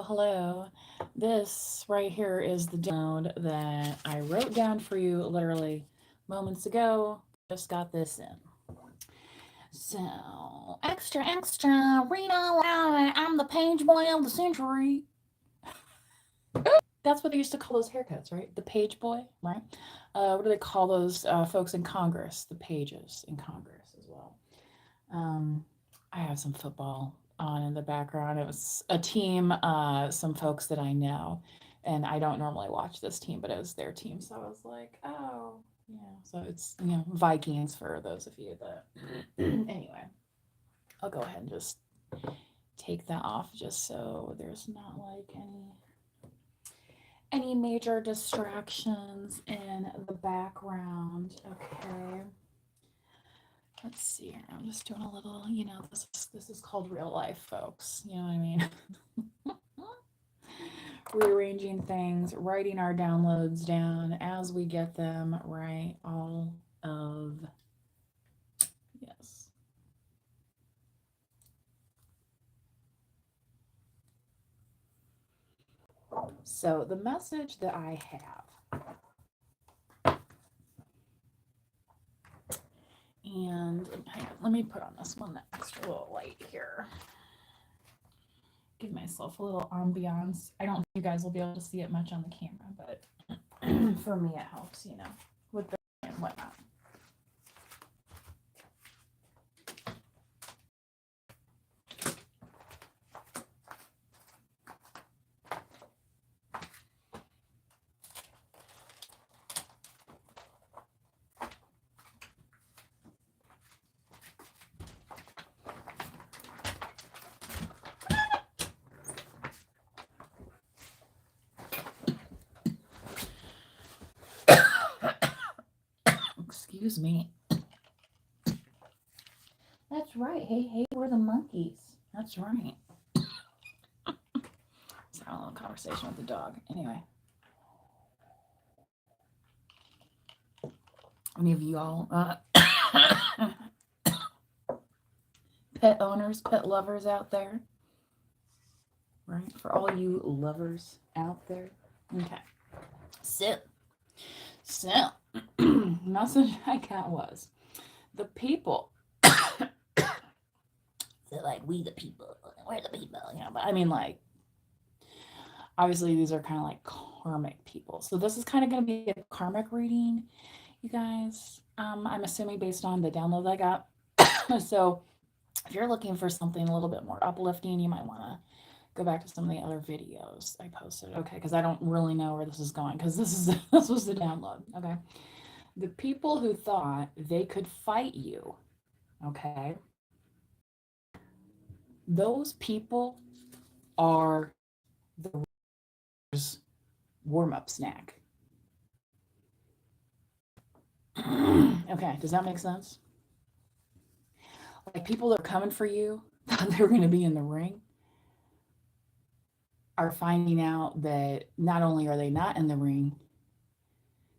hello. This right here is the download that I wrote down for you literally moments ago. Just got this in. So, extra, extra, read all loud. I'm the page boy of the century. That's what they used to call those haircuts, right? The page boy, right? What do they call those folks in Congress? The pages in Congress as well. Um, I have some football on in the background. It was a team, some folks that I know, and I don't normally watch this team, but it was their team, so I was like, oh, yeah. So it's Vikings for those of you that. Anyway, I'll go ahead and just take that off just so there's not like any major distractions in the background. Okay. Let's see here. I'm just doing a little, this is called real life, folks. You know what I mean? Rearranging things, writing our downloads down as we get them, right? All of yes. So the message that I have, and let me put on this one extra little light here. Give myself a little ambiance. I don't think you guys will be able to see it much on the camera, but for me it helps, with the and whatnot. Excuse me. That's right. Hey, hey, we're the monkeys. That's right. It's a little conversation with the dog. Anyway, any of you all pet owners, pet lovers out there, right? For all you lovers out there. Okay. So, message I got was the people. So like we the people, we're the people, But I mean, like, obviously these are kind of like karmic people. So this is kind of going to be a karmic reading, you guys. I'm assuming based on the download I got. So if you're looking for something a little bit more uplifting, you might want to go back to some of the other videos I posted. Okay, because I don't really know where this is going because this was the download. Okay, the people who thought they could fight you. Okay, those people are the warm up snack. Okay, does that make sense? Like people that are coming for you, thought they were going to be in the ring, are finding out that not only are they not in the ring,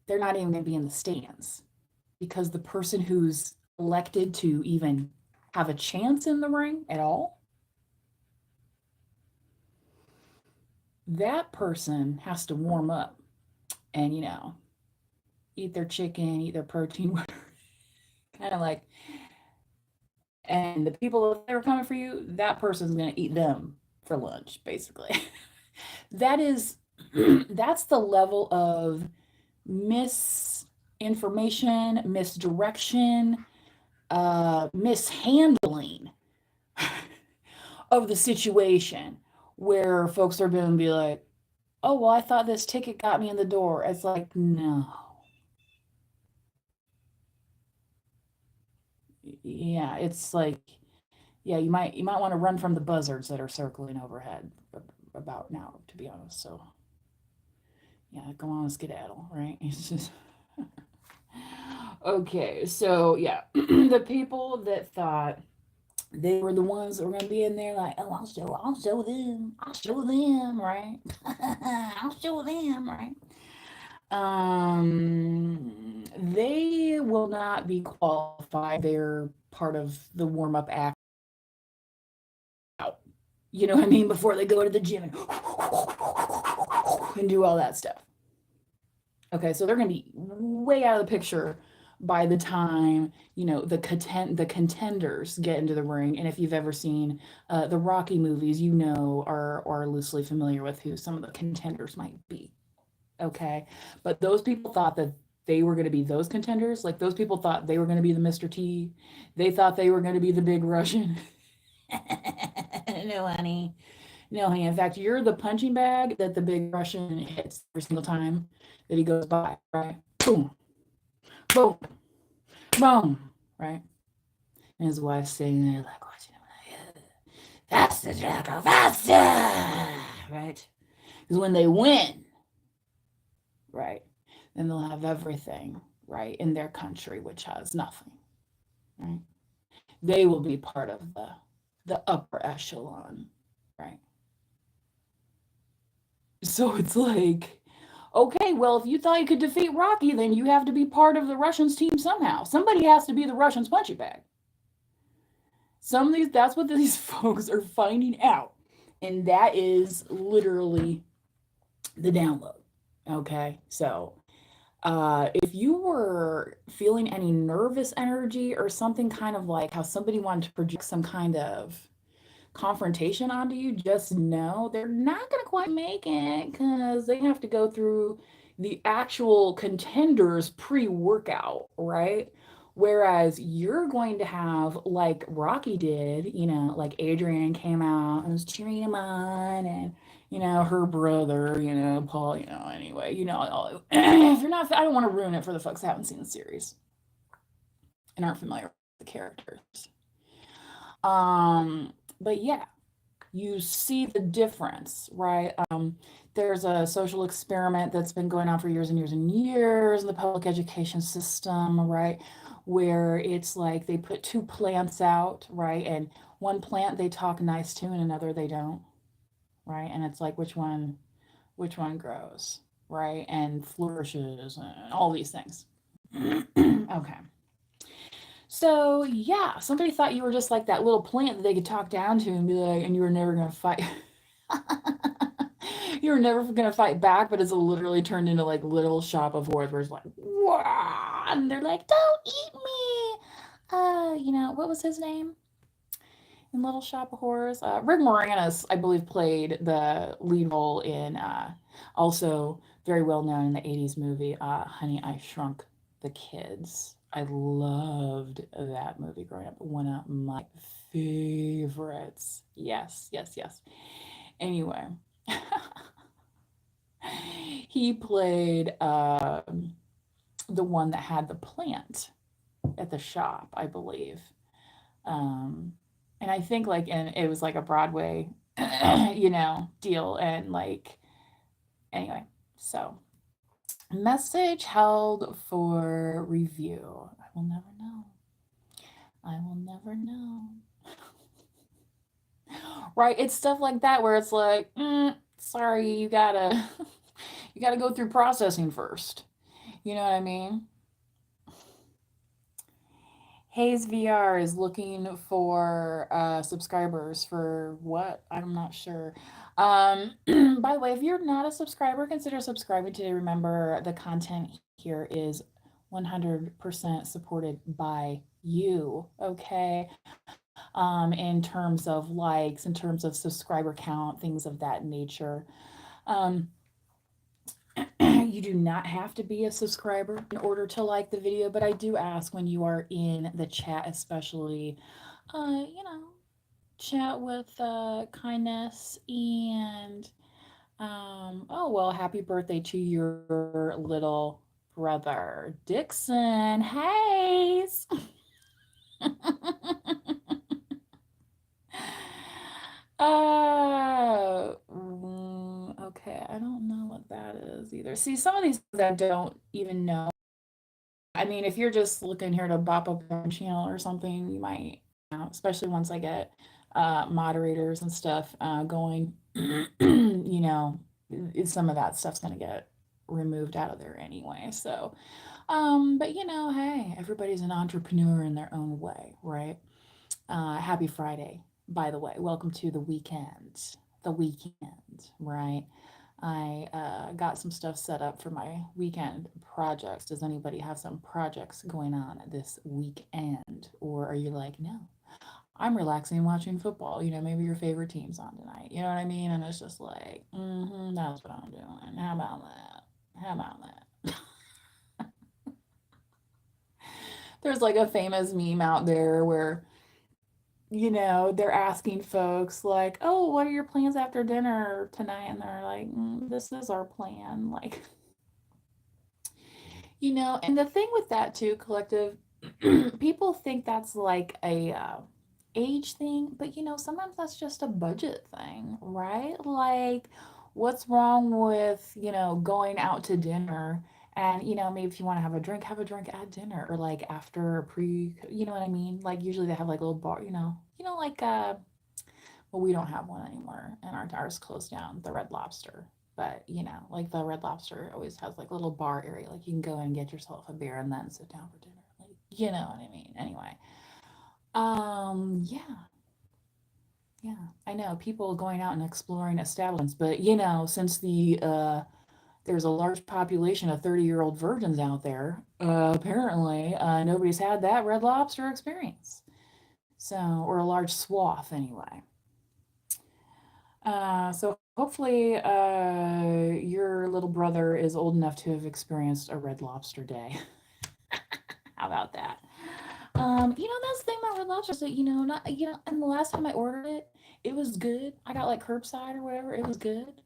they're not even going to be in the stands because the person who's elected to even have a chance in the ring at all, that person has to warm up and, eat their chicken, eat their protein, whatever. Kind of like, and the people that are coming for you, that person's going to eat them for lunch, basically. That is, that's the level of misinformation, misdirection, mishandling of the situation where folks are going to be like, oh, well, I thought this ticket got me in the door. It's like, no. Yeah, it's like, yeah, you might want to run from the buzzards that are circling overhead about now, to be honest. So, yeah, go on, skedaddle, right? It's just okay. So, yeah, the people that thought they were the ones that were gonna be in there like, oh, I'll show them, right? I'll show them, right? They will not be qualified. They're part of the warm up act out. You know what I mean? Before they go to the gym and do all that stuff. Okay, so they're going to be way out of the picture by the time the contenders get into the ring. And if you've ever seen the Rocky movies, you know or are loosely familiar with who some of the contenders might be. Okay, but those people thought that they were going to be those contenders. Like those people thought they were going to be the Mr. T. They thought they were going to be the big Russian. No, honey. No, honey. In fact, you're the punching bag that the big Russian hits every single time that he goes by, right? Boom, boom, boom, right? And his wife's sitting there like watching him like, faster, Draco, faster, right? Because when they win, right, then they'll have everything, right, in their country, which has nothing, right? They will be part of the upper echelon, right? So it's like, okay, well, if you thought you could defeat Rocky, then you have to be part of the Russians team somehow. Somebody has to be the Russians punching bag. Some of these, that's what these folks are finding out. And that is literally the download. Okay, so if you were feeling any nervous energy or something kind of like how somebody wanted to project some kind of confrontation onto you, just know they're not going to quite make it because they have to go through the actual contenders pre-workout, right? Whereas you're going to have, like Rocky did, like Adrian came out and was cheering him on, and her brother, Paul, anyway, if you're not, I don't want to ruin it for the folks that haven't seen the series and aren't familiar with the characters. But yeah, you see the difference, right? There's a social experiment that's been going on for years and years and years in the public education system, right? Where it's like they put two plants out, right? And one plant they talk nice to and another they don't, right? And it's like which one grows, right? And flourishes and all these things. Okay. So yeah, somebody thought you were just like that little plant that they could talk down to and be like, and you were never gonna fight. You were never gonna fight back, but it's literally turned into like Little Shop of Horrors, where it's like, wah, and they're like, "Don't eat me." What was his name in Little Shop of Horrors? Rick Moranis, I believe, played the lead role in also very well known in the '80s movie, Honey, I Shrunk the Kids. I loved that movie growing up. One of my favorites. Yes, yes, yes. Anyway, he played the one that had the plant at the shop, I believe. Um, and I think and it was like a Broadway, deal. And like, anyway, so message held for review. I will never know. I will never know. Right? It's stuff like that where it's like, sorry, you gotta you gotta go through processing first. You know what I mean? Hayes VR is looking for subscribers for what? I'm not sure. By the way, if you're not a subscriber, consider subscribing today. Remember, the content here is 100% supported by you, okay? In terms of likes, in terms of subscriber count, things of that nature. Um, you do not have to be a subscriber in order to like the video, but I do ask when you are in the chat, especially, chat with kindness and, oh, well, happy birthday to your little brother, Dixon. Hey! Okay, I don't know what that is either. See, some of these I don't even know. I mean, if you're just looking here to bop up your channel or something, you might, especially once I get moderators and stuff going, some of that stuff's gonna get removed out of there anyway. So, but hey, everybody's an entrepreneur in their own way, right? Happy Friday. by the way. Welcome to the weekend. The weekend, right? I got some stuff set up for my weekend projects. Does anybody have some projects going on this weekend? Or are you like, no, I'm relaxing watching football? Maybe your favorite team's on tonight. You know what I mean? And it's just like, that's what I'm doing. How about that? How about that? There's like a famous meme out there where they're asking folks like, "Oh, what are your plans after dinner tonight?" And they're like, "This is our plan." Like, and the thing with that too, collective, people think that's like a age thing, but sometimes that's just a budget thing, right? Like, what's wrong with, going out to dinner and, maybe if you want to have a drink at dinner or like after you know what I mean? Like, usually they have like a little bar, like, well, we don't have one anymore and ours closed down, the Red Lobster. But, like the Red Lobster always has like a little bar area. Like you can go and get yourself a beer and then sit down for dinner. Like, you know what I mean? Anyway. Yeah, yeah. I know people going out and exploring establishments, but since there's a large population of 30-year-old virgins out there, apparently nobody's had that Red Lobster experience. So, or a large swath anyway. So hopefully, your little brother is old enough to have experienced a Red Lobster day. How about that? That's the thing about Red Lobster is that not and the last time I ordered it, it was good. I got like curbside or whatever. It was good,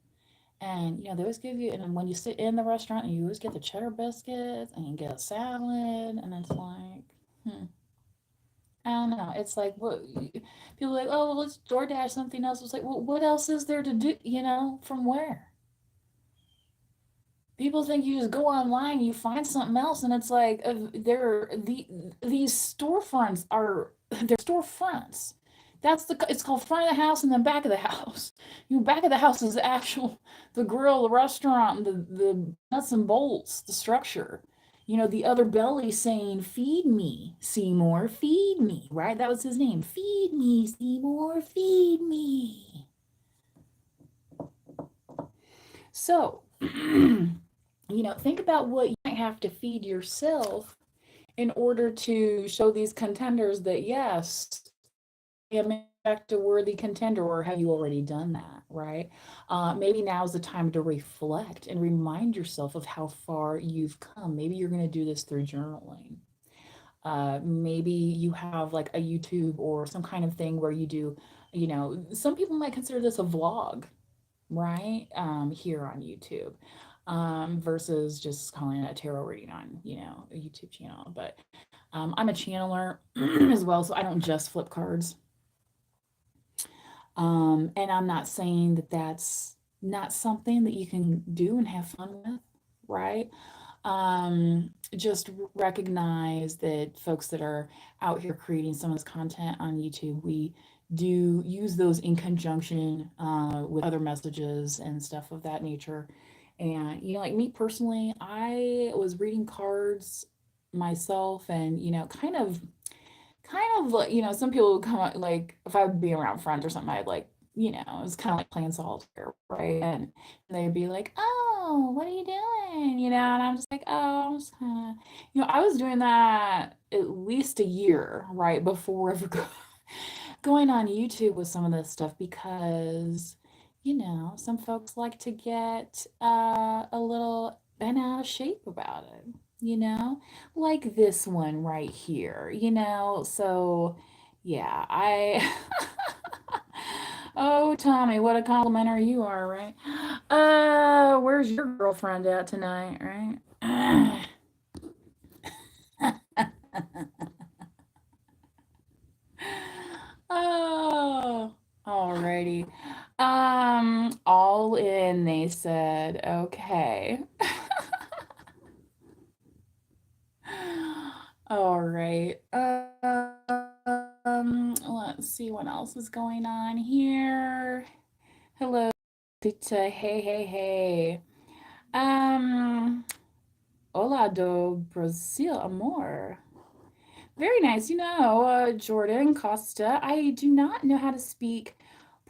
and they always give you. And then when you sit in the restaurant, you always get the cheddar biscuits and you get a salad, and it's like, I don't know. It's like what people are like. Oh, well, let's DoorDash something else. It's like, well, what else is there to do? From where? People think you just go online, you find something else, and it's like these storefronts are they're storefronts. It's called front of the house and then back of the house. Back of the house is the actual the grill, the restaurant, the nuts and bolts, the structure. The other belly saying, "Feed me, Seymour, feed me." Right? That was his name. Feed me, Seymour, feed me. So, think about what you might have to feed yourself in order to show these contenders that, yes, I am in fact a worthy contender, or have you already done that, right? Maybe now's the time to reflect and remind yourself of how far you've come. Maybe you're going to do this through journaling. Maybe you have like a YouTube or some kind of thing where you do, some people might consider this a vlog, right? Here on YouTube, versus just calling it a tarot reading on, a YouTube channel. But I'm a channeler as well, so I don't just flip cards. And I'm not saying that that's not something that you can do and have fun with, right? Just recognize that folks that are out here creating some of this content on YouTube, we do use those in conjunction with other messages and stuff of that nature. And, like me personally, I was reading cards myself and, kind of like, some people would come out, like if I would be around friends or something, I'd like, it was kind of like playing solitaire, right? And they'd be like, "Oh, what are you doing?" And I'm just like, "Oh, I'm just kind of," I was doing that at least a year, right, before ever going on YouTube with some of this stuff because, some folks like to get a little bent out of shape about it, like this one right here, So, yeah, oh, Tommy, what a complimentary you are, right? Where's your girlfriend at tonight, right? Oh, alrighty. All in, they said. Okay. All right. Let's see what else is going on here. Hello, Tita. Hey, hey, hey. Um, Hola do Brasil, amor. Very nice. Jordan Costa. I do not know how to speak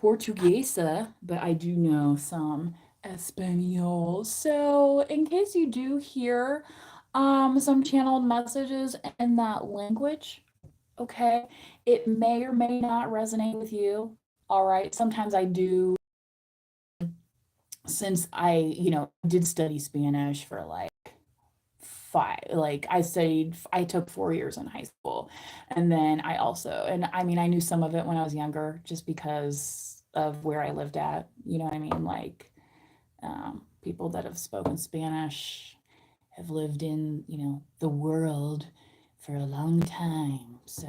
Portuguesa, but I do know some Espanol. So, in case you do hear some channeled messages in that language, okay, it may or may not resonate with you. All right. Sometimes I do, since I did study Spanish for like I took 4 years in high school. And then and I mean, I knew some of it when I was younger just because of where I lived at. You know what I mean? Like, people that have spoken Spanish have lived in, the world for a long time. So,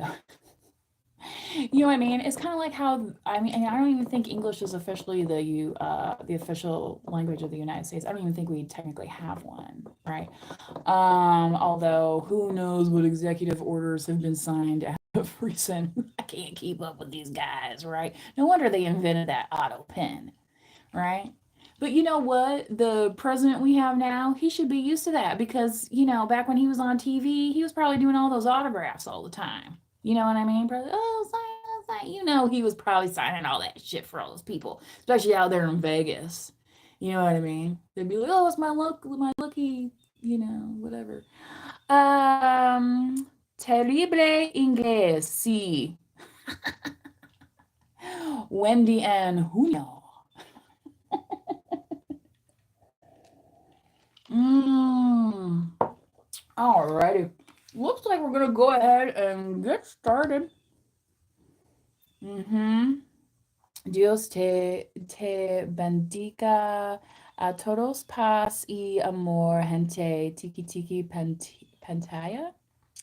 you know what I mean? It's kind of like how I don't even think English is officially the official language of the United States. I don't even think we technically have one, right? Although who knows what executive orders have been signed out of recent. I can't keep up with these guys, right? No wonder they invented that auto pen, right? But you know what? The president we have now, he should be used to that because, back when he was on TV, he was probably doing all those autographs all the time. You know what I mean? Probably, oh, sign. He was probably signing all that shit for all those people, especially out there in Vegas. You know what I mean? They'd be like, oh, it's my lucky, whatever. Terrible inglés, sí. Wendy and Junio. Mmm. Alrighty. Looks like we're gonna go ahead and get started. Mm-hmm. Dios te bendiga a todos paz y amor, gente. Tiki tiki pantaya.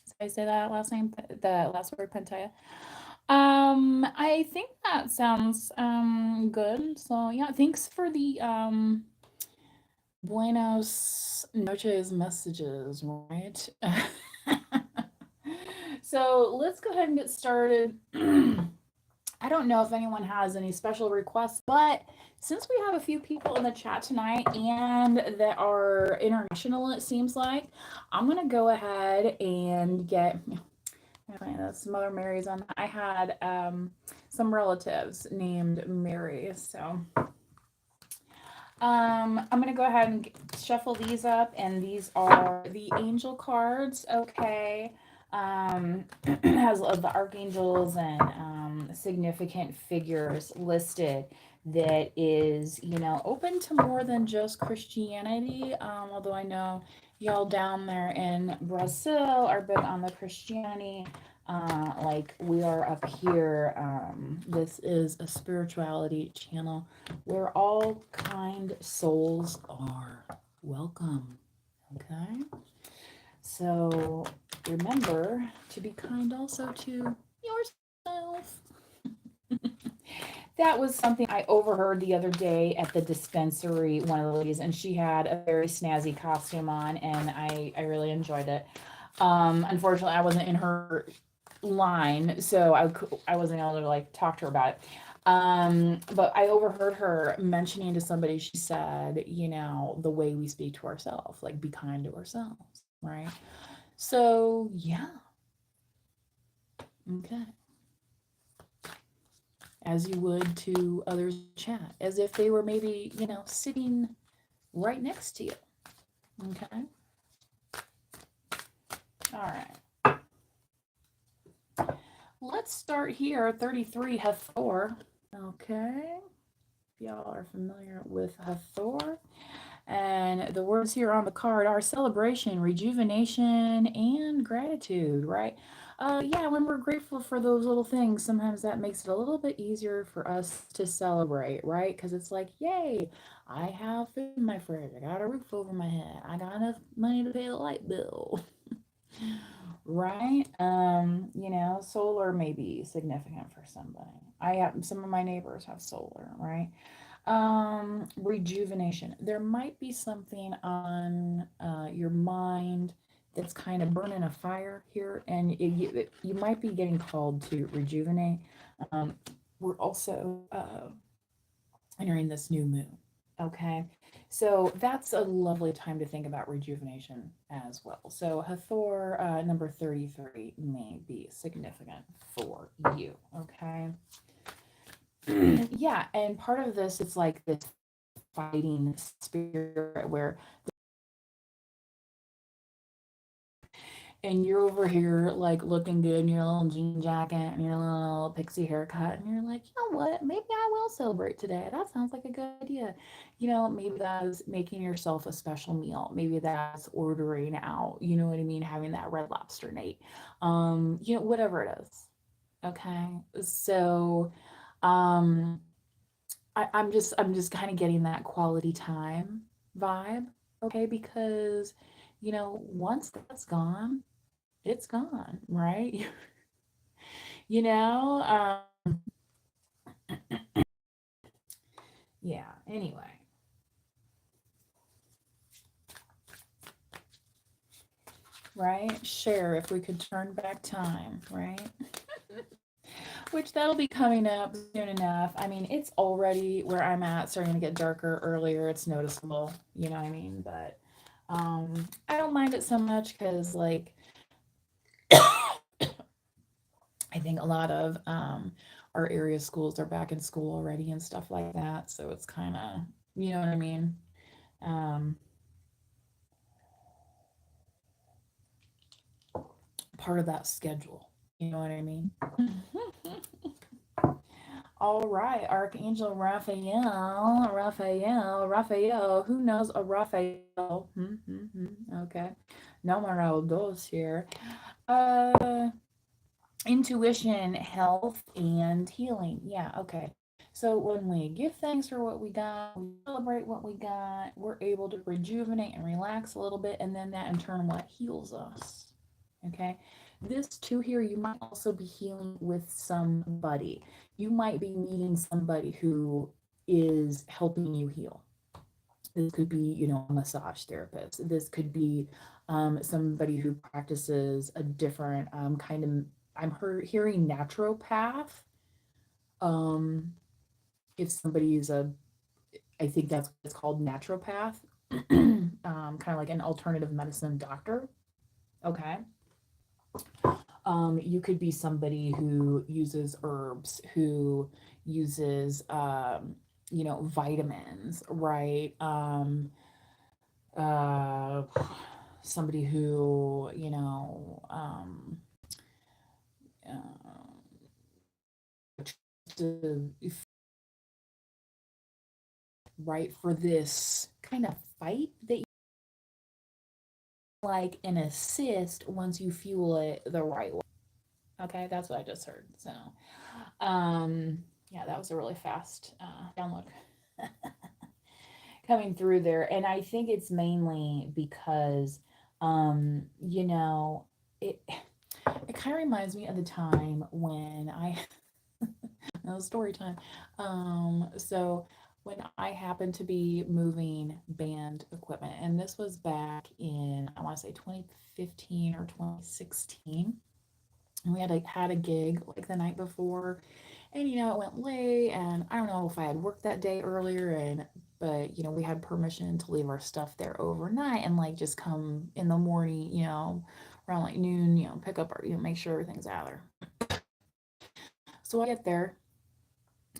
Did I say that last name? The last word, pantaya. I think that sounds good. So yeah, thanks for the buenos noches messages, right? So let's go ahead and get started. I don't know if anyone has any special requests, but since we have a few people in the chat tonight and that are international, it seems like, I'm going to go ahead and get. Some other Marys on that. I had some relatives named Mary, so I'm gonna go ahead and shuffle these up, and these are the angel cards. Okay, has the archangels and significant figures listed. That is, open to more than just Christianity. Although I know y'all down there in Brazil are big on the Christianity. Like we are up here. This is a spirituality channel where all kind souls are welcome. Okay? So remember to be kind also to yourself. That was something I overheard the other day at the dispensary, one of the ladies, and she had a very snazzy costume on, and I really enjoyed it. Unfortunately, I wasn't in her line, so I wasn't able to like talk to her about it. But I overheard her mentioning to somebody, she said, the way we speak to ourselves, like be kind to ourselves, right? So yeah. Okay. As you would to others in chat, as if they were maybe, sitting right next to you. Okay. All right. Let's start here. 33 Hathor. Okay. If y'all are familiar with Hathor. And the words here on the card are celebration, rejuvenation, and gratitude, right? Yeah, when we're grateful for those little things, sometimes that makes it a little bit easier for us to celebrate, right? Because it's like, yay, I have food in my fridge. I got a roof over my head. I got enough money to pay the light bill. Right? Solar may be significant for somebody. I have some of my neighbors have solar, right? Rejuvenation. There might be something on your mind that's kind of burning a fire here, and you might be getting called to rejuvenate. We're also entering this new moon. Okay. So that's a lovely time to think about rejuvenation as well. So Hathor number 33 may be significant for you. Okay. Yeah. And part of this is like this fighting spirit where and you're over here like looking good in your little jean jacket and your little pixie haircut, and you're like, you know what? Maybe I will celebrate today. That sounds like a good idea. Maybe that's making yourself a special meal. Maybe that's ordering out. You know what I mean? Having that red lobster night. Whatever it is. Okay. So, um, I'm just kind of getting that quality time vibe. Okay, because once that's gone, it's gone, right? you know, yeah. Anyway, right? Share if we could turn back time, right? Which that'll be coming up soon enough. I mean, it's already where I'm at, starting to get darker earlier. It's noticeable, you know what I mean? But I don't mind it so much because, like, I think a lot of our area schools are back in school already and stuff like that. So it's kind of, you know what I mean? Um, Part of that schedule. You know what I mean? All right, Archangel Raphael. Who knows a Raphael? Okay, numero dos here. Uh, Intuition, health, and healing. Yeah, okay. So when we give thanks for what we got, we celebrate what we got, we're able to rejuvenate and relax a little bit, and then that in turn what heals us. Okay. This too here, you might also be healing with somebody. You might be meeting somebody who is helping you heal. This could be, a massage therapist. This could be somebody who practices a different kind of, hearing naturopath. Um, if somebody is I think that's what it's called, naturopath, kind of like an alternative medicine doctor. Okay. You could be somebody who uses herbs, who uses, vitamins, right? Uh, Somebody who, to, right, for this kind of fight that you like an assist once you fuel it the right way. Okay, that's what I just heard. So, yeah, that was a really fast download coming through there. And I think it's mainly because, it it kind of reminds me of the time when I story time. So when I happened to be moving band equipment, and this was back in, I want to say 2015 or 2016, and we had a gig like the night before, and it went late, and I don't know if I had worked that day earlier, and but we had permission to leave our stuff there overnight and like just come in the morning, around like noon, pick up our, make sure everything's out there. So I get there,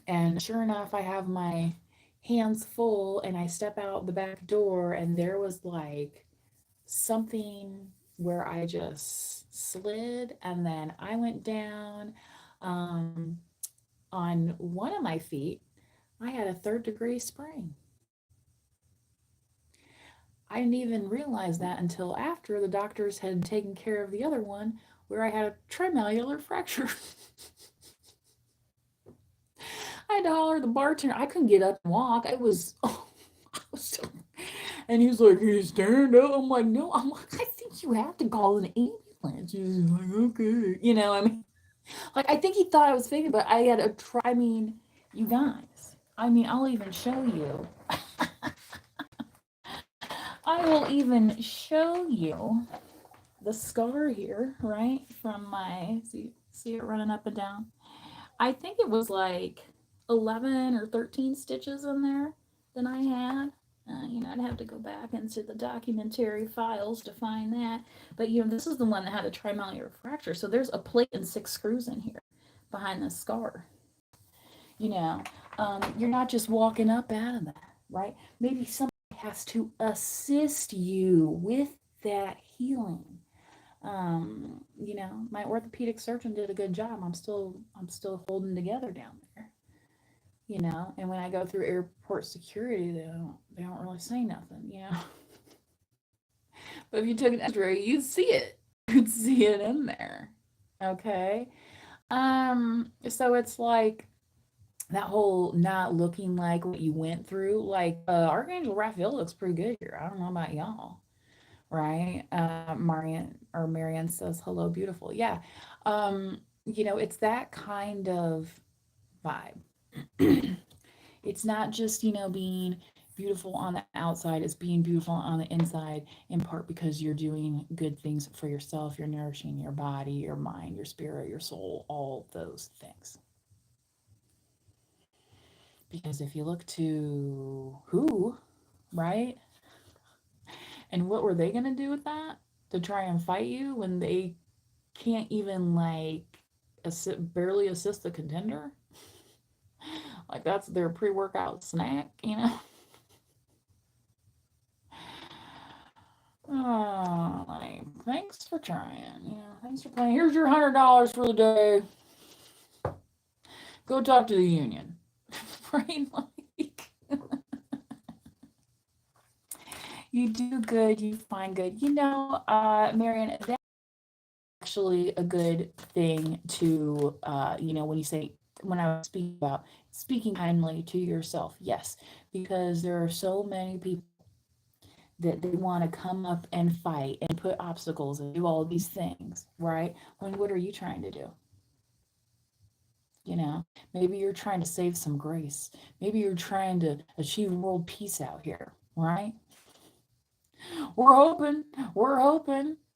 and sure enough, I have my hands full, and I step out the back door, and there was like something where I just slid, and then I went down. Um, on one of my feet, I had a third-degree sprain. I didn't even realize that until after the doctors had taken care of the other one, where I had a trimalleolar fracture. I had to holler at the bartender. I couldn't get up and walk. I was so, and he's like, "Can you stand up?" I'm like, "No." I'm like, "I think you have to call an ambulance." He's like, "Okay." I mean, like, I think he thought I was faking, but I had a try. I mean, you guys. I mean, I'll even show you. I will even show you the scar here, right? From my, see it running up and down. I think it was like 11 or 13 stitches in there. than I had. I'd have to go back into the documentary files to find that. But this is the one that had a trimallear fracture. So there's a plate and 6 screws in here behind the scar. You know, you're not just walking up out of that, right? Maybe somebody has to assist you with that healing. My orthopedic surgeon did a good job. I'm still holding together down there. And when I go through airport security, they don't really say nothing. But if you took an X-ray, you'd see it. You'd see it in there. Okay. So it's like that whole not looking like what you went through. Like Archangel Raphael looks pretty good here. I don't know about y'all, right? Marian says hello, beautiful. Yeah. It's that kind of vibe. It's not just, being beautiful on the outside, it's being beautiful on the inside, in part because you're doing good things for yourself. You're nourishing your body, your mind, your spirit, your soul, all those things. Because if you look to who, right? And what were they going to do with that? To try and fight you when they can't even, like, barely assist the contender? Like, that's their pre workout snack? Oh, like, thanks for trying. Thanks for playing. Here's your $100 for the day. Go talk to the union. Right? Like, you do good, you find good. Marion, that's actually a good thing to, when I was speaking about speaking kindly to yourself. Yes, because there are so many people that they want to come up and fight and put obstacles and do all these things, right? When what are you trying to do? Maybe you're trying to save some grace. Maybe you're trying to achieve world peace out here, right? We're hoping,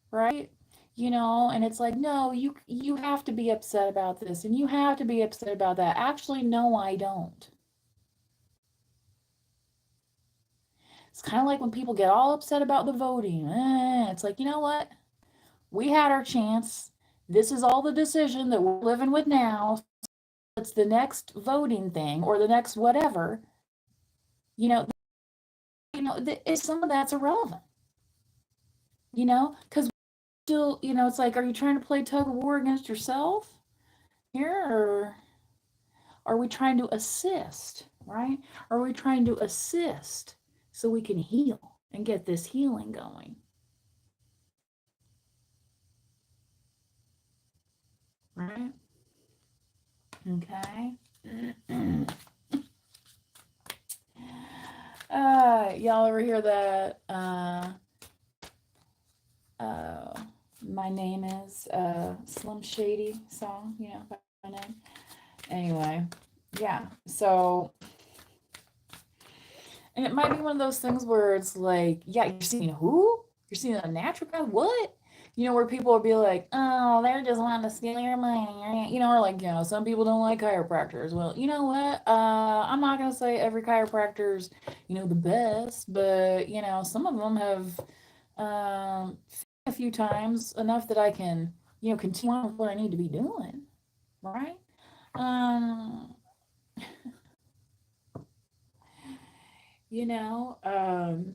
right? And it's like, no, you have to be upset about this and you have to be upset about that. Actually, no, I don't. It's kind of like when people get all upset about the voting. It's like, you know what? We had our chance. This is all the decision that we're living with now. It's the next voting thing or the next whatever. You know, some of that's irrelevant. Because still, it's like, are you trying to play tug of war against yourself here, or are we trying to assist? Right? Are we trying to assist so we can heal and get this healing going? Right? Okay. Y'all ever hear that? Uh, my name is Slim Shady song, by my name. Anyway, yeah. So, and it might be one of those things where it's like, yeah, you're seeing who? You're seeing a naturopath? What? Where people will be like, oh, they're just wanting to steal your money. Or like, some people don't like chiropractors. Well, you know what? I'm not going to say every chiropractor's, the best, but, some of them have a few times enough that I can, continue on with what I need to be doing. Right? Um, you know, um,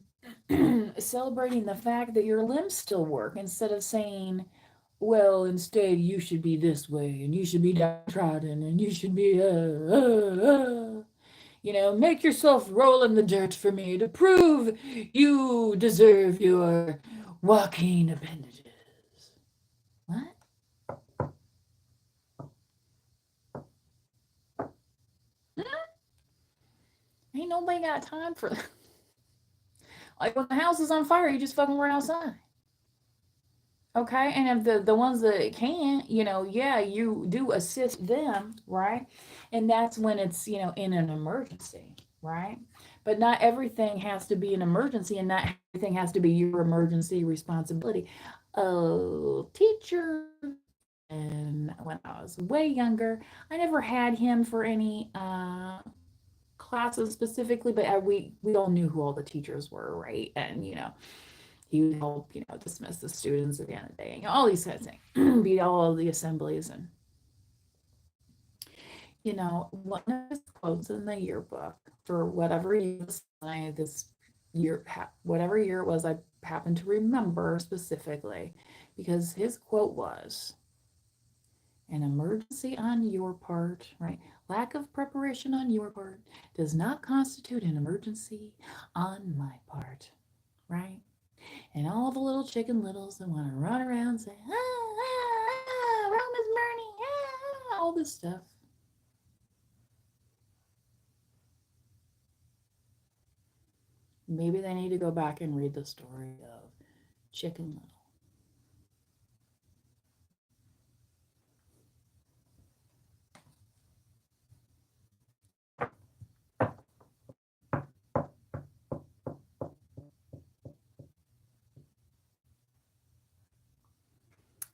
celebrating the fact that your limbs still work instead of saying, well, instead you should be this way and you should be downtrodden and you should be, make yourself roll in the dirt for me to prove you deserve your walking appendages. What? Hmm? Ain't nobody got time for that. Like when the house is on fire, you just fucking run outside. Okay, and if the ones that can't, yeah, you do assist them, right? And that's when it's, in an emergency, right? But not everything has to be an emergency, and not everything has to be your emergency responsibility. Oh, teacher, and when I was way younger, I never had him for any classes specifically, but we all knew who all the teachers were, right? And he would help dismiss the students at the end of the day, all these kinds of things, be all of the assemblies. And one of his quotes in the yearbook for whatever year this year, whatever year it was, I happen to remember specifically, because his quote was, "An emergency on your part, right? Lack of preparation on your part does not constitute an emergency on my part," right? And all the little chicken littles that want to run around and say, "Ah, ah, ah, Rome is burning, ah," all this stuff. Maybe they need to go back and read the story of Chicken Little.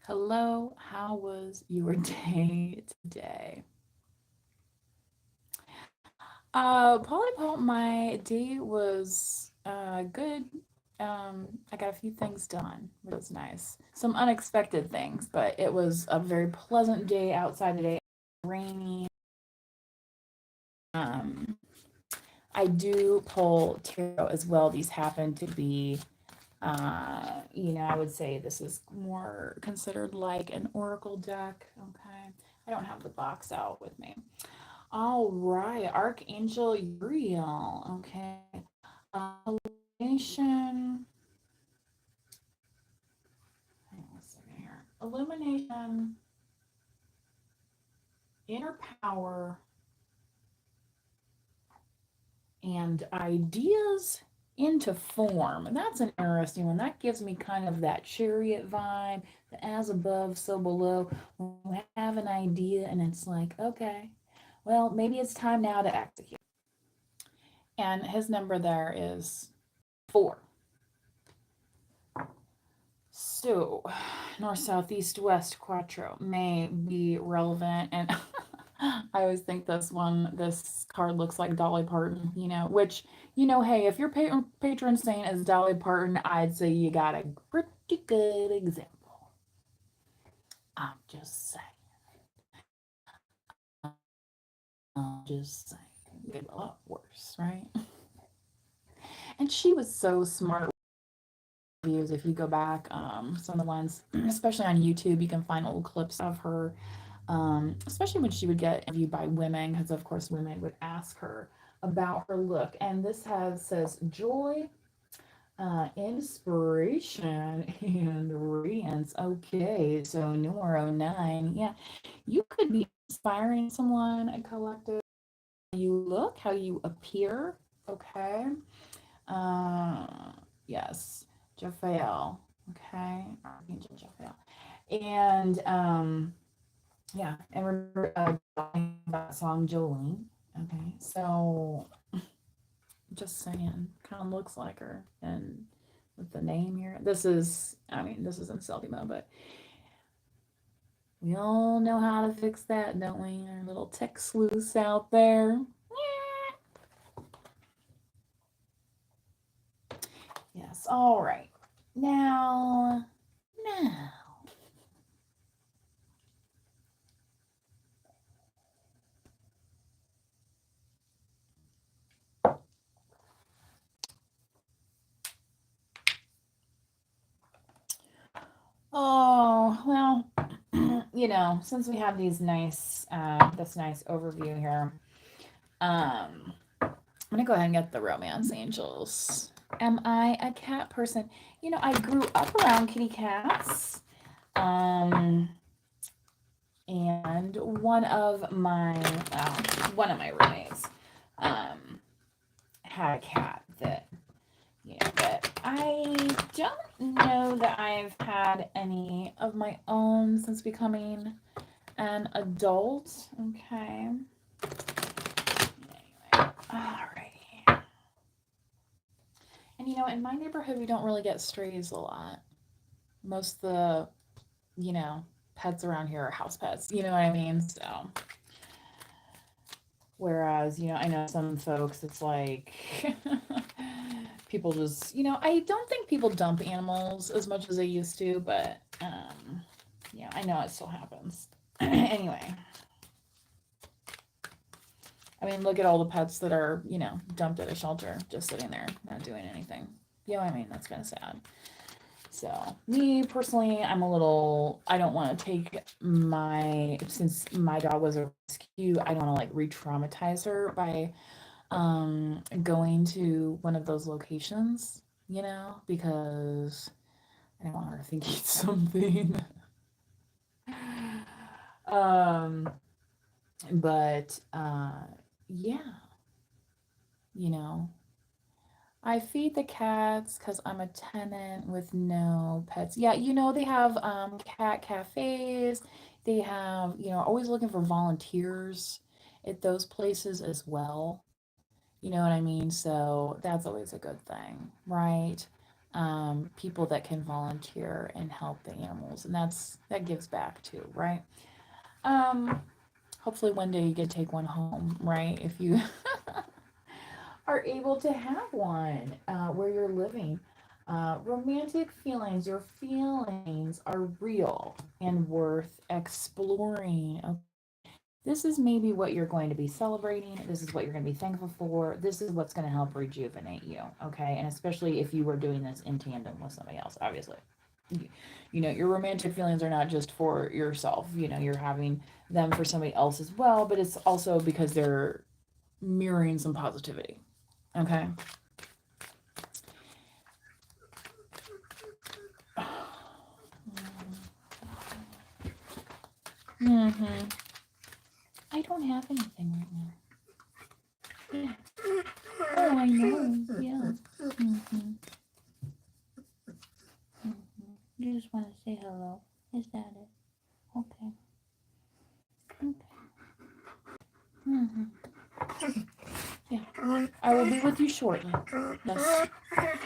Hello, how was your day today? Polly Pop, my day was good. I got a few things done, which was nice. Some unexpected things, but it was a very pleasant day outside today. Rainy. Um, I do pull tarot as well. These happen to be, I would say this is more considered like an oracle deck. Okay, I don't have the box out with me. All right, Archangel Uriel. Okay, illumination. Hang on a second here. Illumination, inner power, and ideas into form. And that's an interesting one. That gives me kind of that chariot vibe, the as above, so below. When we have an idea and it's like, okay, well, maybe it's time now to execute. And his number there is 4. So, north, south, east, west, quattro may be relevant. And I always think this card looks like Dolly Parton, which, hey, if your patron saint is Dolly Parton, I'd say you got a pretty good example. I'm just saying. I'm just saying. Get a lot worse, right? And she was so smart. If you go back, some of the ones, especially on YouTube, you can find old clips of her, especially when she would get interviewed by women, because of course women would ask her about her look. And this says joy, inspiration, and radiance. Okay, so numero 9. Yeah, you could be inspiring someone, a collective. You look, how you appear. Okay. Uh, yes, Jophael. Okay, Archangel Jophael. And yeah, and remember that song Jolene. Okay, so just saying, kind of looks like her, and with the name here, this is in selfie mode, but we all know how to fix that, don't we? Our little tech sleuths out there. Yes, all right. Now. Oh, well, since we have this nice overview here, I'm gonna go ahead and get the romance angels. Am I a cat person? I grew up around kitty cats. Um, and one of my roommates, had a cat that, but I don't know that I've had any of my own since becoming an adult. Okay. Anyway, alrighty. And in my neighborhood, we don't really get strays a lot. Most of the, you know, pets around here are house pets. You know what I mean? So, Whereas, I know some folks, it's like people just, I don't think people dump animals as much as they used to, but yeah, I know it still happens. Anyway, I mean, look at all the pets that are, dumped at a shelter, just sitting there, not doing anything. I mean, that's kind of sad. So, me personally, I don't want to take since my dog was a rescue, I don't want to like re traumatize her by going to one of those locations, because I don't want her to think it's something. um, but yeah, you know, I feed the cats because I'm a tenant with no pets. Yeah, they have cat cafes. They have, always looking for volunteers at those places as well. You know what I mean? So that's always a good thing, right? People that can volunteer and help the animals, and that gives back too, right? Um, Hopefully one day you get to take one home, right? If you are able to have one where you're living. Romantic feelings, your feelings are real and worth exploring. Okay. This is maybe what you're going to be celebrating. This is what you're going to be thankful for. This is what's going to help rejuvenate you. Okay. And especially if you were doing this in tandem with somebody else, obviously. Your romantic feelings are not just for yourself. You're having them for somebody else as well, but it's also because they're mirroring some positivity. Okay. Mm-hmm. I don't have anything right now. Yeah. Oh, I know. Yeah. Mm-hmm. Mm-hmm. You just want to say hello. Is that it? Okay. Okay. Mm-hmm. Yeah. I will be with you shortly. Yes.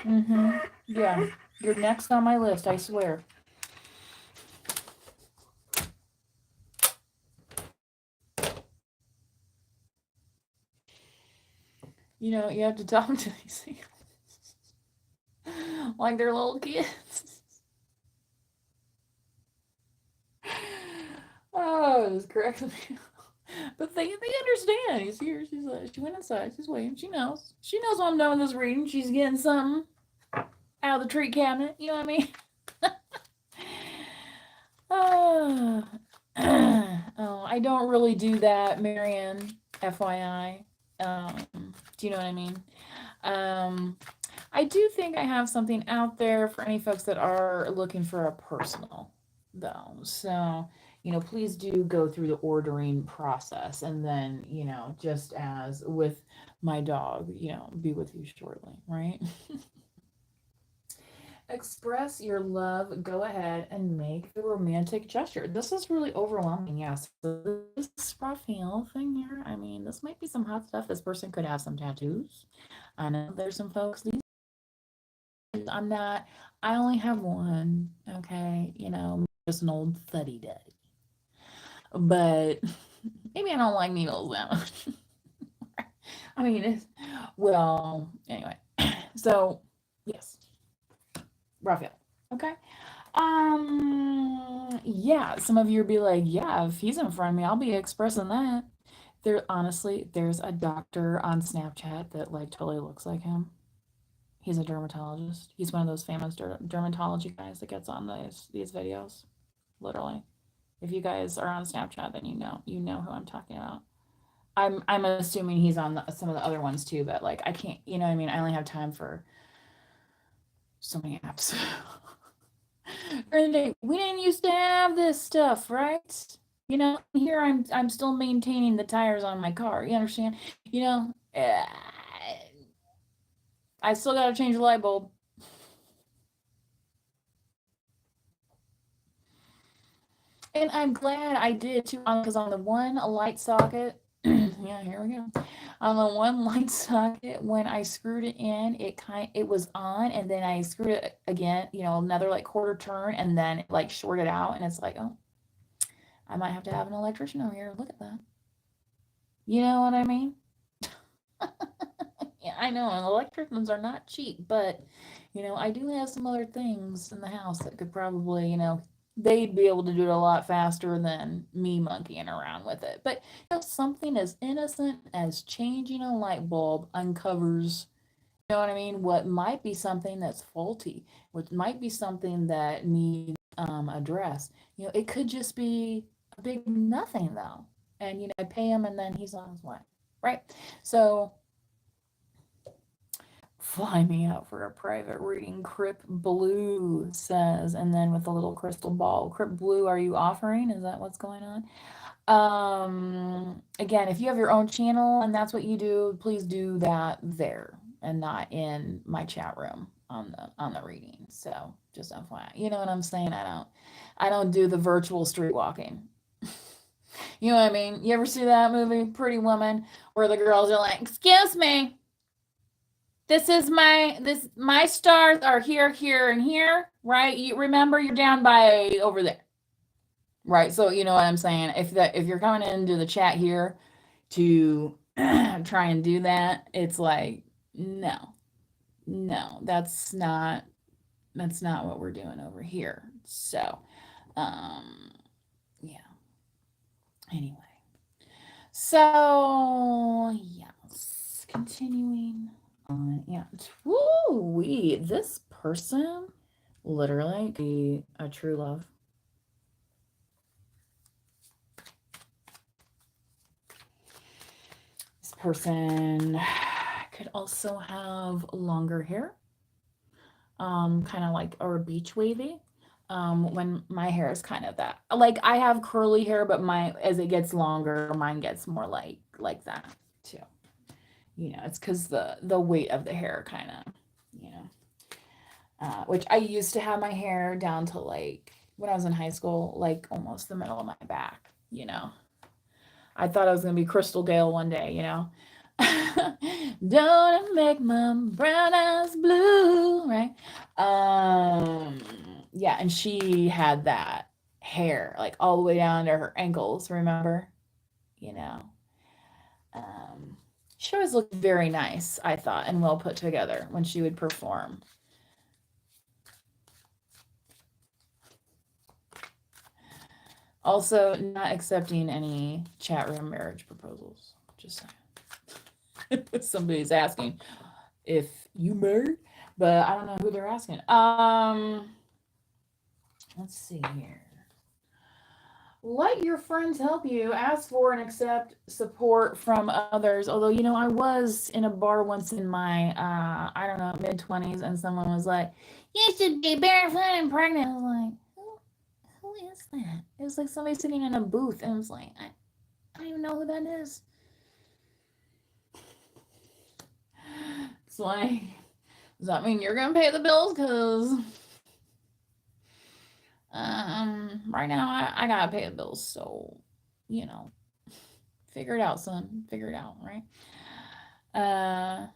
Mm-hmm. Yeah. You're next on my list, I swear. You have to talk to these things like they're little kids. Oh, it's cracks me up. But they understand. He's here. She went inside. She's waiting. She knows. She knows when I'm done with this reading. She's getting something out of the treat cabinet. You know what I mean? Uh, oh, I don't really do that, Marianne. FYI. Do you know what I mean? Um, I do think I have something out there for any folks that are looking for a personal, though. So, please do go through the ordering process. And then, just as with my dog, be with you shortly, right? Express your love. Go ahead and make the romantic gesture. This is really overwhelming. Yes. So this Raphael thing here, I mean, this might be some hot stuff. This person could have some tattoos. I know there's some folks these I'm not, I only have one, okay? Just an old fuddy duddy. But maybe I don't like needles that much. I mean, well, anyway. So, yes, Raphael. Okay. Yeah, some of you would be like, yeah, if he's in front of me, I'll be expressing that. There's a doctor on Snapchat that like totally looks like him. He's a dermatologist. He's one of those famous dermatology guys that gets on these videos. Literally, if you guys are on Snapchat, then you know who I'm talking about. I'm assuming he's on some of the other ones too, but like I can't. You know what I mean? I only have time for so many apps. We didn't used to have this stuff, right? Here I'm still maintaining the tires on my car. You understand? You know, uh, I still got to change the light bulb. And I'm glad I did too, because on the one light socket, yeah, here we go. On the one light socket, when I screwed it in, it was on, and then I screwed it again, another like quarter turn, and then it like shorted out, and it's like, oh, I might have to have an electrician over here. Look at that. You know what I mean? Yeah, I know, and electricians are not cheap, but I do have some other things in the house that could probably, they'd be able to do it a lot faster than me monkeying around with it. But something as innocent as changing a light bulb uncovers, you know what I mean, what might be something that's faulty, what might be something that needs addressed. It could just be a big nothing though. And I pay him and then he's on his way. Right? So fly me out for a private reading. Crip Blue says, and then with a little crystal ball. Crip Blue, are you offering? Is that what's going on? Again, if you have your own channel and that's what you do, please do that there and not in my chat room on the reading. So just FYI. You know what I'm saying? I don't do the virtual street walking. You know what I mean? You ever see that movie, Pretty Woman, where the girls are like, "Excuse me, my stars are here, here, and here, right? You remember you're down by over there, right? So you know what I'm saying. If you're coming into the chat here to try and do that, it's like no, no, that's not what we're doing over here. So, um, yeah. Anyway, so yes, continuing on. Yeah, woo wee. This person literally could be a true love. This person could also have longer hair, kind of like or beach wavy. When my hair is kind of that, like I have curly hair, but my as it gets longer, mine gets more like that too. It's because the weight of the hair kind of, you know. Which I used to have my hair down to like when I was in high school, like almost the middle of my back. I thought I was gonna be Crystal Gale one day. Don't make my brown eyes blue, right? Yeah, and she had that hair like all the way down to her ankles, remember? You know. Um, she always looked very nice, I thought, and well put together when she would perform. Also, not accepting any chat room marriage proposals. Just saying. Somebody's asking if you married, but I don't know who they're asking. Let's see here. Let your friends help you. Ask for and accept support from others. Although, I was in a bar once in my, I don't know, mid-20s, and someone was like, "You should be barefoot and pregnant." I was like, who is that? It was like somebody sitting in a booth, and I was like, I don't even know who that is. It's like, does that mean you're gonna pay the bills? Cause right now I gotta pay the bills, so figure it out, son. Figure it out, right? Yeah.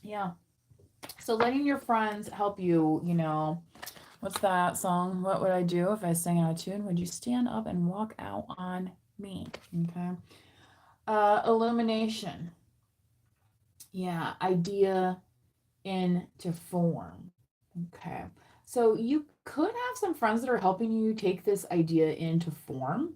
Yeah. So letting your friends help you, what's that song? What would I do if I sang out of tune? Would you stand up and walk out on me? Okay. Illumination. Yeah. Idea into form. Okay. So you could have some friends that are helping you take this idea into form.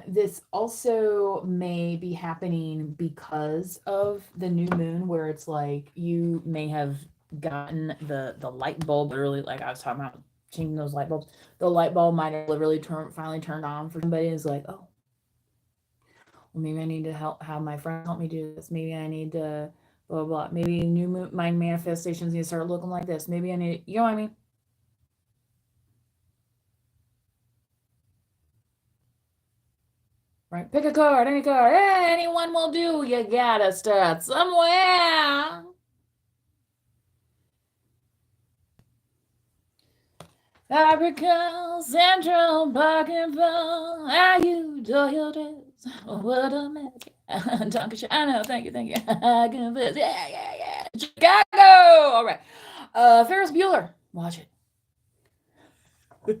This also may be happening because of the new moon, where it's like you may have gotten the light bulb literally, like I was talking about changing those light bulbs. The light bulb might have literally finally turned on for somebody. Is like, oh, well, maybe I need to have my friends help me do this. Maybe I need to blah blah blah. Maybe new moon, my manifestations need to start looking like this. Maybe I need, you know what I mean? Right? Pick a card, any card. Hey, anyone will do. You gotta start somewhere. Africa, Central Park and Fall. Are you do your dress? What a magic. Donkey I know, thank you. I can feel, yeah. Chicago. All right. Ferris Bueller. Watch it. I'm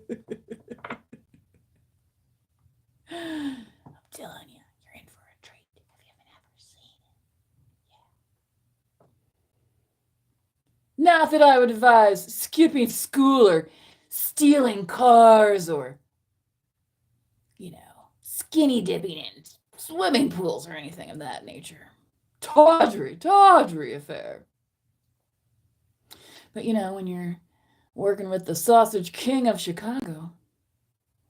telling you, you're in for a treat if you haven't ever seen it. Not that I would advise skipping school or stealing cars or, skinny dipping in swimming pools or anything of that nature. Tawdry, tawdry affair. But when you're working with the sausage king of Chicago,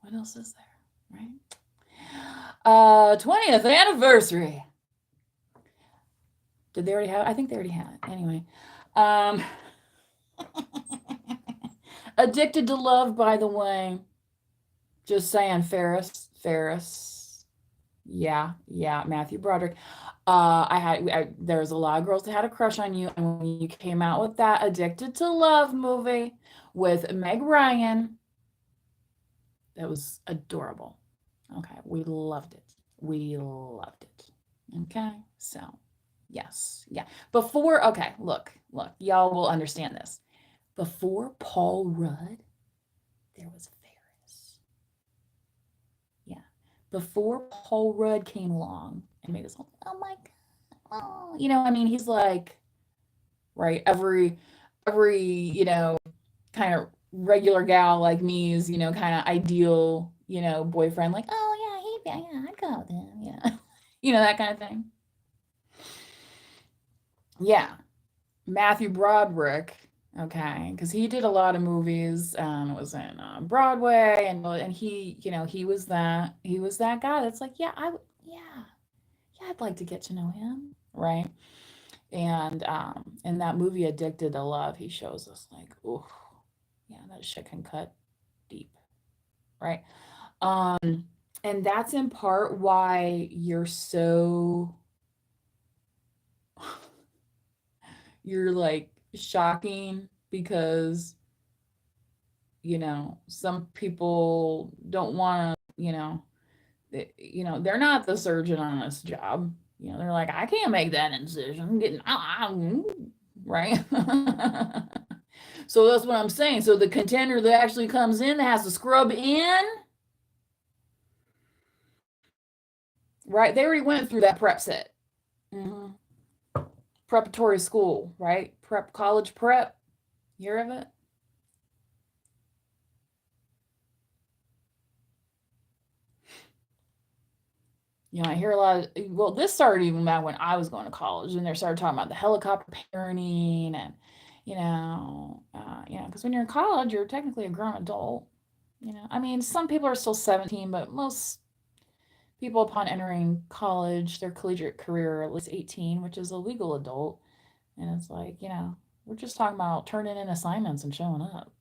what else is there, right? 20th anniversary. Did they already have it? I think they already had it. Anyway. Um, Addicted to Love, by the way. Just saying, Ferris. Yeah, Matthew Broderick. There was a lot of girls that had a crush on you, and when you came out with that Addicted to Love movie with Meg Ryan, that was adorable. Okay, we loved it. Okay, so yes, yeah. Okay, look, y'all will understand this. Before Paul Rudd, there was Ferris. Yeah, before Paul Rudd came along and made us all, oh my god, oh, he's like, right, every kind of regular gal like me is kind of ideal boyfriend, like, oh yeah, I'd go with him, that kind of thing. Yeah, Matthew Broderick. Okay, because he did a lot of movies. It was in Broadway, and he was that guy. That's like, yeah, I'd like to get to know him, right? And in that movie Addicted to Love, he shows us like, oh, yeah, that shit can cut deep, right? And that's in part why you're like shocking, because some people don't want to, they're not the surgeon on this job. They're like, I can't make that incision. I'm getting, right? So that's what I'm saying. So the contender that actually comes in, that has to scrub in, right? They already went through that prep set. Mm-hmm. Preparatory school, right? College prep. You hear of it? I hear a lot of, well, this started even back when I was going to college, and they started talking about the helicopter parenting, and, because when you're in college, you're technically a grown adult. Some people are still 17, but most people upon entering college, their collegiate career, are at least 18, which is a legal adult. And it's like, we're just talking about turning in assignments and showing up.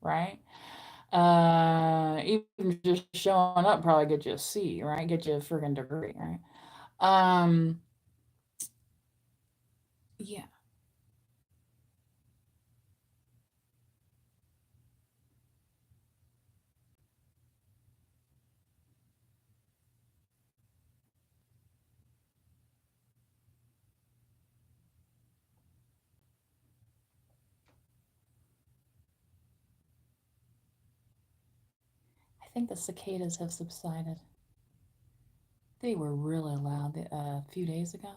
Right? Even just showing up probably get you a C, right? Get you a freaking degree, right? Um, yeah, I think the cicadas have subsided. They were really loud a few days ago.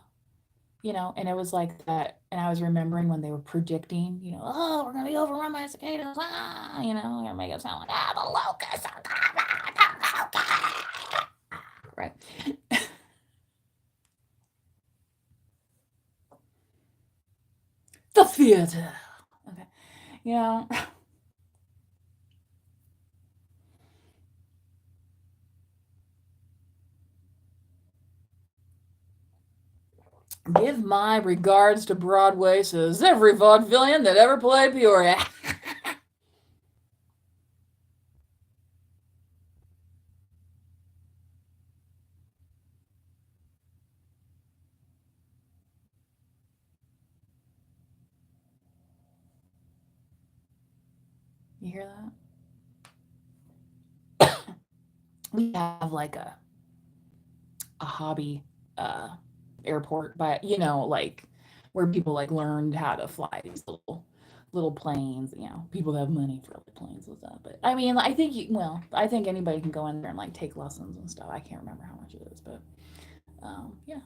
And it was like that. And I was remembering when they were predicting, oh, we're gonna be overrun by cicadas, gonna make it sound like, the locusts are coming, the locusts, right? The theater. Okay, you know, give my regards to Broadway, says every vaudevillian that ever played Peoria. You hear that? We have like a hobby uh airport, but like where people like learned how to fly these little planes. You know, people that have money for the planes and stuff. But I mean, I think I think anybody can go in there and like take lessons and stuff. I can't remember how much it is, but yeah.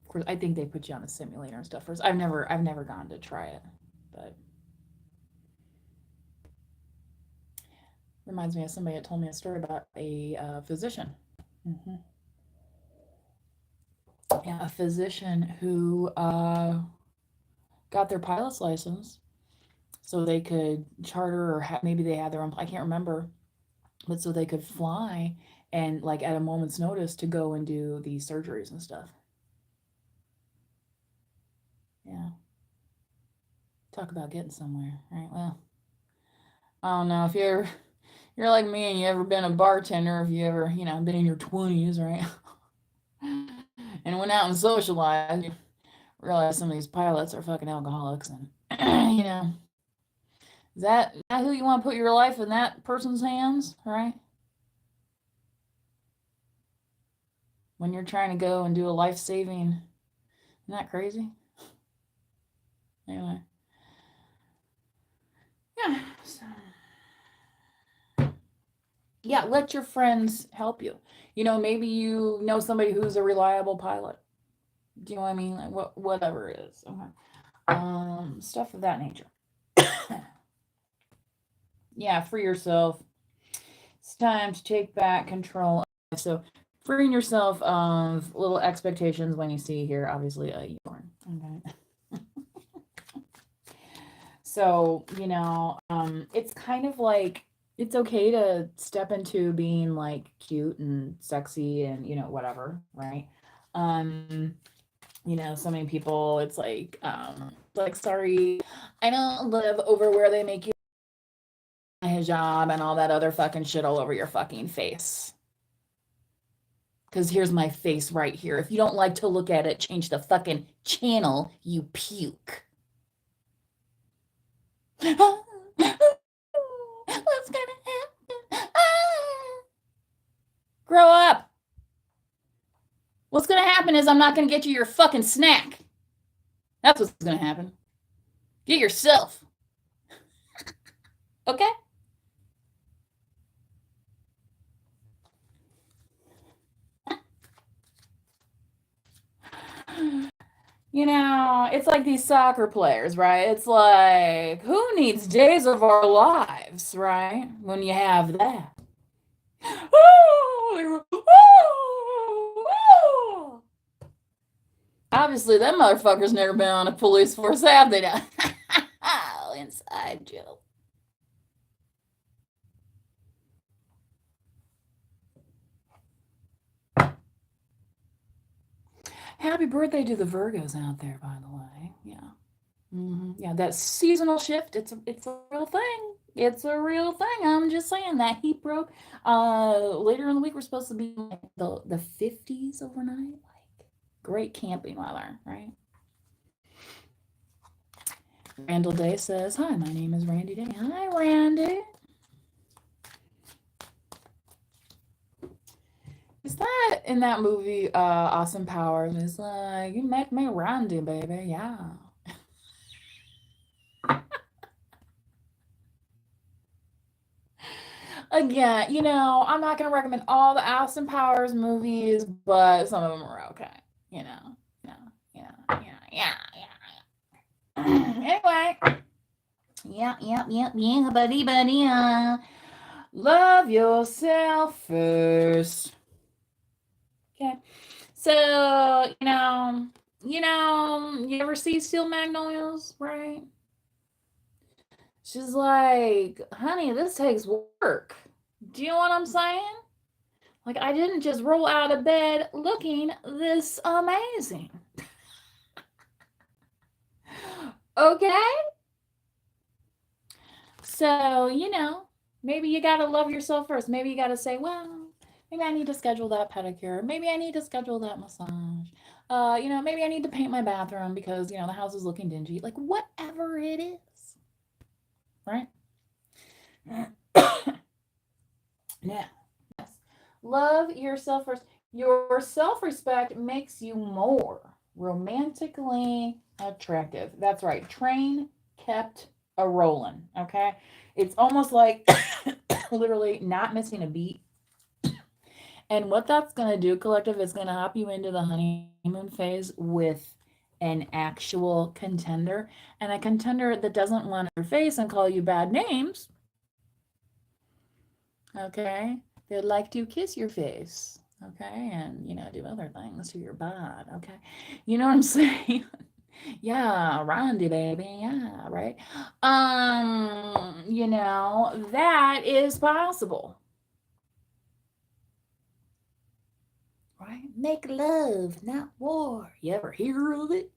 Of course, I think they put you on a simulator and stuff first. I've never gone to try it, but reminds me of somebody that told me a story about a physician. Hmm. Yeah, a physician who got their pilot's license so they could charter, or maybe they had their own. I can't remember, but so they could fly and like at a moment's notice to go and do these surgeries and stuff. Yeah, talk about getting somewhere, right? Well, I don't know if you're like me and you ever been a bartender, if you ever been in your 20s, right? And went out and socialized, you realize some of these pilots are fucking alcoholics, and is that who you want to put your life in that person's hands, right? When you're trying to go and do a life saving, isn't that crazy? Anyway, yeah. So, yeah, let your friends help you. Maybe you know somebody who's a reliable pilot. Do you know what I mean? Like whatever it is. Okay. Stuff of that nature. Yeah, free yourself. It's time to take back control. So, freeing yourself of little expectations when you see here, obviously, a unicorn. Okay. So, it's kind of like it's okay to step into being like cute and sexy and, whatever, right? Um, so many people, it's like, sorry, I don't live over where they make you a hijab and all that other fucking shit all over your fucking face. Because here's my face right here. If you don't like to look at it, change the fucking channel, you puke. What's gonna happen? Grow up. What's gonna happen is I'm not gonna get you your fucking snack. That's what's gonna happen. Get yourself. Okay? It's like these soccer players, right? It's like, who needs days of our lives, right? When you have that. Obviously, them motherfuckers never been on a police force, have they? Now? Inside joke. Happy birthday to the Virgos out there, by the way. Yeah. Yeah, that seasonal shift, it's a real thing. It's a real thing. I'm just saying that heat broke. Later in the week we're supposed to be like the 50s overnight. Like great camping weather, right? Randall Day says, "Hi, my name is Randy Day." Hi, Randy. Is that in that movie, Austin Powers? It's like, you make me Randy, baby. Yeah. Again, I'm not going to recommend all the Austin Powers movies, but some of them are okay. You know, yeah, yeah, yeah, yeah, yeah. Anyway, yeah, buddy. Love yourself first. Okay. So, you ever see Steel Magnolias, right? She's like, honey, this takes work. Do you know what I'm saying? Like, I didn't just roll out of bed looking this amazing. Okay? So, maybe you got to love yourself first. Maybe you got to say, well, maybe I need to schedule that pedicure. Maybe I need to schedule that massage. Maybe I need to paint my bathroom because, the house is looking dingy. Like, whatever it is. Right? Now, yes. Love yourself first. Your self-respect makes you more romantically attractive. That's right. Train kept a rolling. Okay. It's almost like literally not missing a beat. And what that's going to do, collective, is going to hop you into the honeymoon phase with an actual contender, and a contender that doesn't want your face and call you bad names. Okay. They'd like to kiss your face. Okay. And, do other things to your bod. Okay. You know what I'm saying? Yeah, Randy, baby. Yeah, right. That is possible. Right? Make love, not war. You ever hear of it?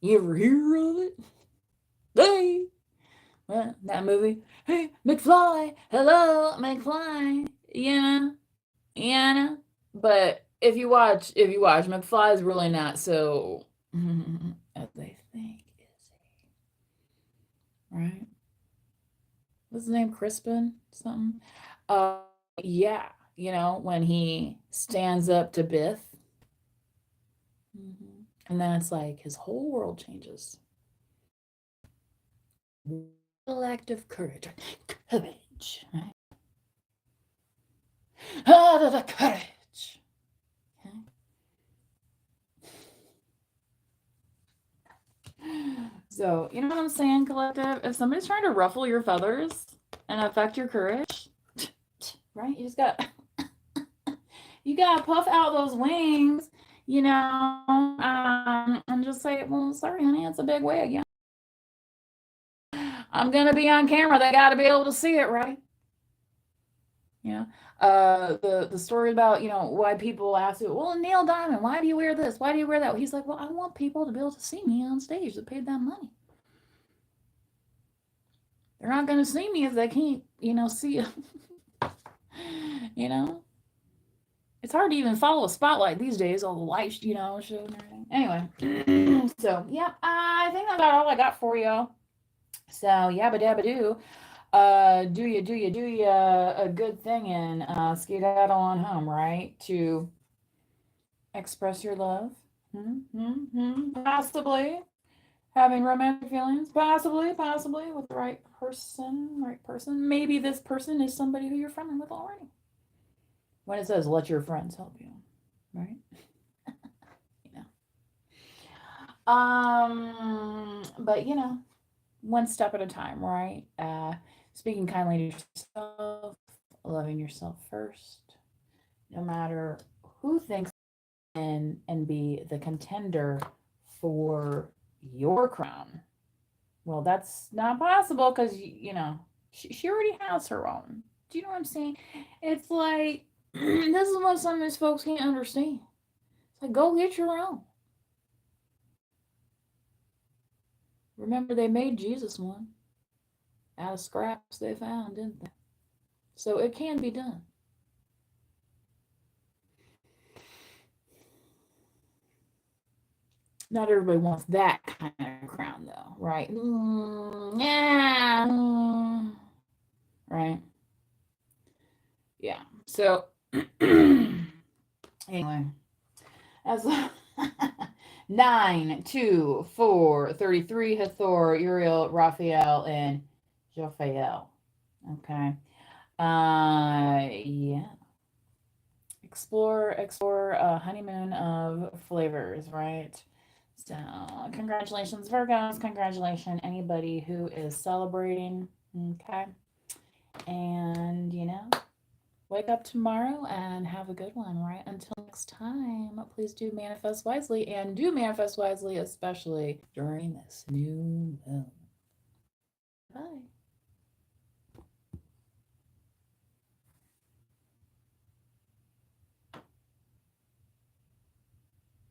You ever hear of it? Hey, well, that movie. Hey, McFly. Hello, McFly. Yeah. But if you watch, McFly is really not so as they think, is he? Right? What's his name? Crispin? Something? Uh, yeah. When he stands up to Biff. And then it's like his whole world changes. Real act of courage. Courage. Right? The courage. Okay. So, you know what I'm saying, collective? If somebody's trying to ruffle your feathers and affect your courage, right? You gotta puff out those wings, and just say, well, sorry, honey, it's a big wig. Yeah. I'm gonna be on camera. They gotta be able to see it, right? Yeah. The story about, why people ask you, well, Neil Diamond, why do you wear this? Why do you wear that? He's like, well, I want people to be able to see me on stage that paid that money. They're not gonna see me if they can't, see it. you know? It's hard to even follow a spotlight these days, all the lights, shows and everything. Anyway, so yeah, I think that's about all I got for you. So yabba dabba do. Do you a good thing and skedaddle on home, right? To express your love. Possibly having romantic feelings. Possibly with the right person. Right person. Maybe this person is somebody who you're friendly with already. When it says let your friends help you, right? you know. But one step at a time, right? Speaking kindly to yourself, loving yourself first, no matter who thinks and be the contender for your crown. Well, that's not possible because she already has her own. Do you know what I'm saying? It's like this is what some of these folks can't understand. It's like go get your own. Remember, they made Jesus one out of scraps they found, didn't they? So it can be done. Not everybody wants that kind of crown, though, right? Yeah. Right? Yeah. So, anyway, as 9, 2, 4, 33, Hathor, Uriel, Raphael, and Jophael. Okay. Yeah. Explore a honeymoon of flavors, right? So, congratulations, Virgos. Congratulations, anybody who is celebrating. Okay. And, wake up tomorrow and have a good one, right? Until next time, please do manifest wisely and do manifest wisely, especially during this new moon.